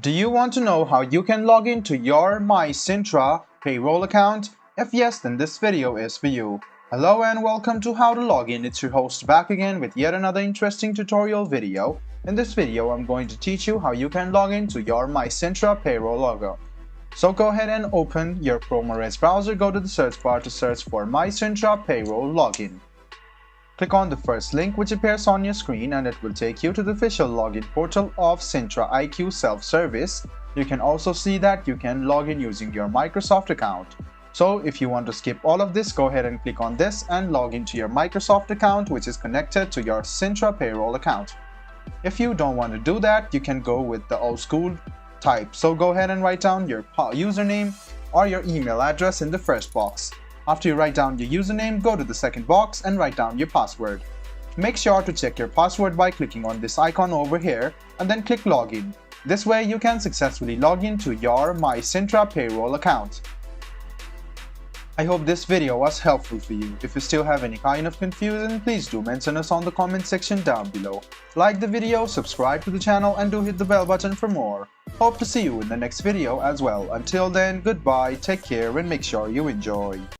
Do you want to know how you can log into your Cintra Payroll account? If yes, then this video is for you. Hello and welcome to How to Log In. It's your host back again with yet another interesting tutorial video. In this video, I'm going to teach you how you can log into your Cintra Payroll logo. So go ahead and open your Chrome or Edge browser, go to the search bar to search for Cintra Payroll login. Click on the first link which appears on your screen and it will take you to the official login portal of Cintra IQ self-service. You can also see that you can log in using your Microsoft account. So if you want to skip all of this, go ahead and click on this and log into your Microsoft account which is connected to your Cintra Payroll account. If you don't want to do that, you can go with the old school type. So go ahead and write down your username or your email address in the first box. After you write down your username, go to the second box and write down your password. Make sure to check your password by clicking on this icon over here and then click login. This way you can successfully log into your Cintra Payroll account. I hope this video was helpful for you. If you still have any kind of confusion, please do mention us on the comment section down below. Like the video, subscribe to the channel and do hit the bell button for more. Hope to see you in the next video as well. Until then, goodbye, take care and make sure you enjoy.